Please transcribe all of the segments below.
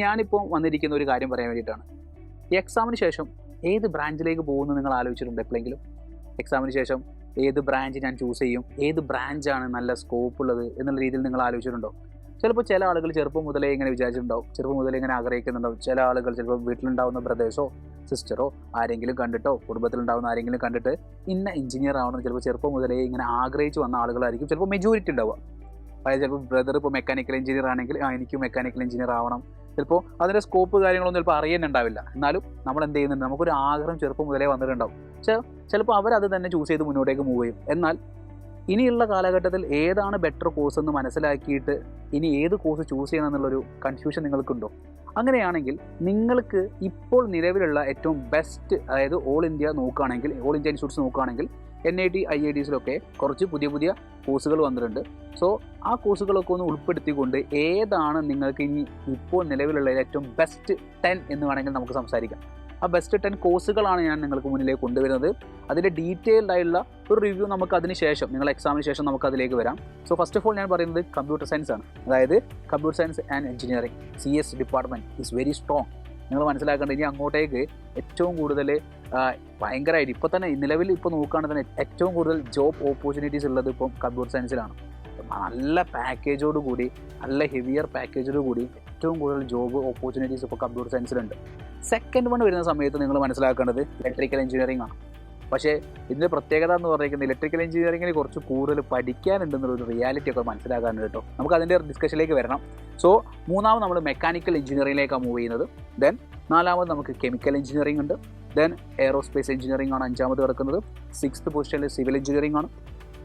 ഞാനിപ്പോൾ വന്നിരിക്കുന്ന ഒരു കാര്യം പറയാൻ വേണ്ടിയിട്ടാണ്. ഈ എക്സാമിന് ശേഷം ഏത് ബ്രാഞ്ചിലേക്ക് പോകുമെന്ന് നിങ്ങൾ ആലോചിച്ചിട്ടുണ്ടോ എപ്പോഴെങ്കിലും? എക്സാമിന് ശേഷം ഏത് ബ്രാഞ്ച് ഞാൻ ചൂസ് ചെയ്യും, ഏത് ബ്രാഞ്ചാണ് നല്ല സ്കോപ്പ് ഉള്ളത് എന്നുള്ള രീതിയിൽ നിങ്ങൾ ആലോചിച്ചിട്ടുണ്ടോ? ചിലപ്പോൾ ചില ആളുകൾ ചെറുപ്പം മുതലേ ഇങ്ങനെ വിചാരിച്ചിട്ടുണ്ടാവും, ചെറുപ്പം മുതലേ ഇങ്ങനെ ആഗ്രഹിക്കുന്നുണ്ടാവും. ചില ആളുകൾ ചിലപ്പോൾ വീട്ടിലുണ്ടാവുന്ന ബ്രദേഴ്സോ സിസ്റ്ററോ ആരെങ്കിലും കണ്ടിട്ടോ കുടുംബത്തിലുണ്ടാവുന്ന ആരെങ്കിലും കണ്ടിട്ട് ഇന്ന എഞ്ചിനീയർ ആവണം ചിലപ്പോൾ ചെറുപ്പം മുതലേ ഇങ്ങനെ ആഗ്രഹിച്ച് വന്ന ആളുകളായിരിക്കും ചിലപ്പോൾ മെജോറിറ്റി ഉണ്ടാവുക. അതായത് ചിലപ്പോൾ ബ്രദർ ഇപ്പോൾ മെക്കാനിക്കൽ എഞ്ചിനീയർ ആണെങ്കിൽ എനിക്ക് മെക്കാനിക്കൽ എഞ്ചിനീയർ ആവണം. ചിലപ്പോൾ അതിൻ്റെ സ്കോപ്പ് കാര്യങ്ങളൊന്നും ചിലപ്പോൾ അറിയാനുണ്ടാവില്ല. എന്നാലും നമ്മൾ എന്ത് ചെയ്യുന്നുണ്ട്, നമുക്കൊരു ആഗ്രഹം ചെറുപ്പം മുതലേ വന്നിട്ടുണ്ടാവും. ചിലപ്പോൾ അവരത് തന്നെ ചൂസ് ചെയ്ത് മുന്നോട്ടേക്ക് മൂവ് ചെയ്യും. എന്നാൽ ഇനിയുള്ള കാലഘട്ടത്തിൽ ഏതാണ് ബെറ്റർ കോഴ്സ് എന്ന് മനസ്സിലാക്കിയിട്ട് ഇനി ഏത് കോഴ്സ് ചൂസ് ചെയ്യണം എന്നുള്ളൊരു കൺഫ്യൂഷൻ നിങ്ങൾക്കുണ്ടോ? അങ്ങനെയാണെങ്കിൽ നിങ്ങൾക്ക് ഇപ്പോൾ നിലവിലുള്ള ഏറ്റവും ബെസ്റ്റ്, അതായത് ഓൾ ഇന്ത്യ ഇൻസ്റ്റിറ്റ്യൂട്ട്സ് നോക്കുകയാണെങ്കിൽ NIT IITസിലൊക്കെ കുറച്ച് പുതിയ പുതിയ കോഴ്സുകൾ വന്നിട്ടുണ്ട്. സോ ആ കോഴ്സുകളൊക്കെ ഒന്ന് ഉൾപ്പെടുത്തിക്കൊണ്ട് ഏതാണ് നിങ്ങൾക്ക് ഇനി ഇപ്പോൾ നിലവിലുള്ള ഏറ്റവും ബെസ്റ്റ് 10 എന്ന് വേണമെങ്കിൽ നമുക്ക് സംസാരിക്കാം. ആ ബെസ്റ്റ് 10 കോഴ്സുകളാണ് ഞാൻ നിങ്ങൾക്ക് മുന്നിലേക്ക് കൊണ്ടുവരുന്നത്. അതിൻ്റെ ഡീറ്റെയിൽഡ് ആയിട്ടുള്ള ഒരു റിവ്യൂ നമുക്ക് അതിന് ശേഷം, നിങ്ങൾ എക്സാമിന് ശേഷം നമുക്ക് അതിലേക്ക് വരാം. സോ ഫസ്റ്റ് ഓഫ് ഓൾ ഞാൻ പറയുന്നത് കമ്പ്യൂട്ടർ സയൻസ് ആണ്. അതായത് computer science and engineering CS department is very strong. നിങ്ങൾ മനസ്സിലാക്കേണ്ടത് ഇനി അങ്ങോട്ടേക്ക് ഏറ്റവും കൂടുതൽ ഭയങ്കരമായിട്ട് ഇപ്പോൾ തന്നെ നിലവിൽ ഇപ്പോൾ നോക്കുകയാണെങ്കിൽ തന്നെ ഏറ്റവും കൂടുതൽ ജോബ് ഓപ്പർച്യൂണിറ്റീസ് ഉള്ളത് ഇപ്പം കമ്പ്യൂട്ടർ സയൻസിലാണ്. നല്ല പാക്കേജോട് കൂടി, നല്ല ഹെവിയർ പാക്കേജോട് കൂടി ഏറ്റവും കൂടുതൽ ജോബ് ഓപ്പർച്യൂണിറ്റീസ് ഇപ്പോൾ കമ്പ്യൂട്ടർ സയൻസിലുണ്ട്. സെക്കൻഡ് വൺ വരുന്ന സമയത്ത് നിങ്ങൾ മനസ്സിലാക്കേണ്ടത് ഇലക്ട്രിക്കൽ എഞ്ചിനീയറിംഗ് ആണ്. പക്ഷേ ഇതിൻ്റെ പ്രത്യേകത എന്ന് പറയുന്നത് ഇലക്ട്രിക്കൽ എഞ്ചിനീയറിംഗിന് കുറച്ച് കൂടുതൽ പഠിക്കാനുണ്ടെന്നുള്ളൊരു റിയാലിറ്റി ഒക്കെ മനസ്സിലാക്കാനുണ്ട് കേട്ടോ. നമുക്ക് അതിൻ്റെ ഡിസ്കഷനിലേക്ക് വരണം. സോ മൂന്നാമത് നമ്മൾ മെക്കാനിക്കൽ എഞ്ചിനീയറിംഗിലേക്കാണ് മൂവ് ചെയ്യുന്നത്. ദെൻ നാലാമത് നമുക്ക് കെമിക്കൽ എഞ്ചിനീയറിംഗ് ഉണ്ട്. ദെൻ എയറോസ്പേസ് എഞ്ചിനീയറിംഗ് ആണ് അഞ്ചാമത് കിടക്കുന്നത്. 6th പൊസിഷനിൽ സിവിൽ എഞ്ചിനീയറിംഗ് ആണ്.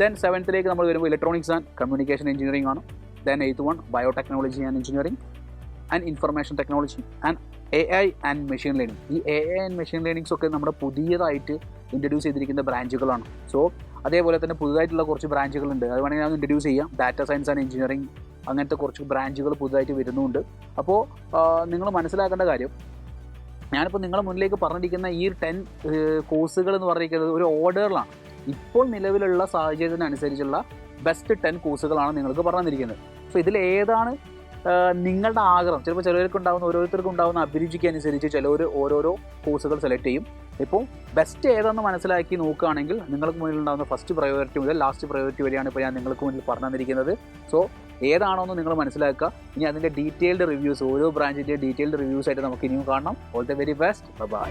ദെൻ 7th നമ്മൾ വരുമ്പോൾ ഇലക്ട്രോണിക്സ് ആൻഡ് കമ്മ്യൂണിക്കേഷൻ എഞ്ചിനീയറിംഗ് ആണ്. Then 8th one biotechnology and engineering and information technology and AI and machine learning. ഈ AI ആൻഡ് മെഷീൻ ലേണിംഗ്സ് ഒക്കെ നമ്മുടെ പുതിയതായിട്ട് ഇൻട്രൊഡ്യൂസ് ചെയ്തിരിക്കുന്ന ബ്രാഞ്ചുകളാണ്. സോ അതേപോലെ തന്നെ പുതുതായിട്ടുള്ള കുറച്ച് ബ്രാഞ്ചുകളുണ്ട്, അത് വേണമെങ്കിൽ ഞാൻ ഇൻട്രൊഡ്യൂസ് ചെയ്യാം. ഡാറ്റ സയൻസ് ആൻഡ് എഞ്ചിനീയറിംഗ്, അങ്ങനത്തെ കുറച്ച് ബ്രാഞ്ചുകൾ പുതുതായിട്ട് വരുന്നുണ്ട്. അപ്പോൾ നിങ്ങൾ മനസ്സിലാക്കേണ്ട കാര്യം, ഞാനിപ്പോൾ നിങ്ങളുടെ മുന്നിലേക്ക് പറഞ്ഞിരിക്കുന്ന ഈ 10 കോഴ്സുകൾ എന്ന് പറഞ്ഞിരിക്കുന്നത് ഒരു ഓർഡറിലാണ്. ഇപ്പോൾ നിലവിലുള്ള സാഹചര്യത്തിനനുസരിച്ചുള്ള ബെസ്റ്റ് 10 കോഴ്സുകളാണ് നിങ്ങൾക്ക് പറഞ്ഞിരിക്കുന്നത്. സോ ഇതിൽ ഏതാണ് നിങ്ങളുടെ ആഗ്രഹം? ചിലപ്പോൾ ഓരോരുത്തർക്കും ഉണ്ടാകുന്ന അഭിരുചിക്ക് അനുസരിച്ച് ചിലർ ഓരോരോ കോഴ്സുകൾ സെലക്ട് ചെയ്യും. ഇപ്പോൾ ബെസ്റ്റ് ഏതെന്ന് മനസ്സിലാക്കി നോക്കുകയാണെങ്കിൽ നിങ്ങൾക്ക് മുന്നിൽ ഉണ്ടാകുന്ന ഫസ്റ്റ് പ്രയോറിറ്റി മുതൽ ലാസ്റ്റ് പ്രയോറിറ്റി വരെയാണ് ഇപ്പോൾ ഞാൻ നിങ്ങൾക്ക് മുന്നിൽ പറഞ്ഞു തന്നിരിക്കുന്നത്. സോ ഏതാണോ എന്ന് നിങ്ങൾ മനസ്സിലാക്കുക. ഇനി അതിൻ്റെ ഡീറ്റെയിൽഡ് റിവ്യൂസ്, ഓരോ ബ്രാഞ്ചിൻ്റെ ഡീറ്റെയിൽഡ് റിവ്യൂസ് ആയിട്ട് നമുക്ക് ഇനിയും കാണണം. All the very best. By.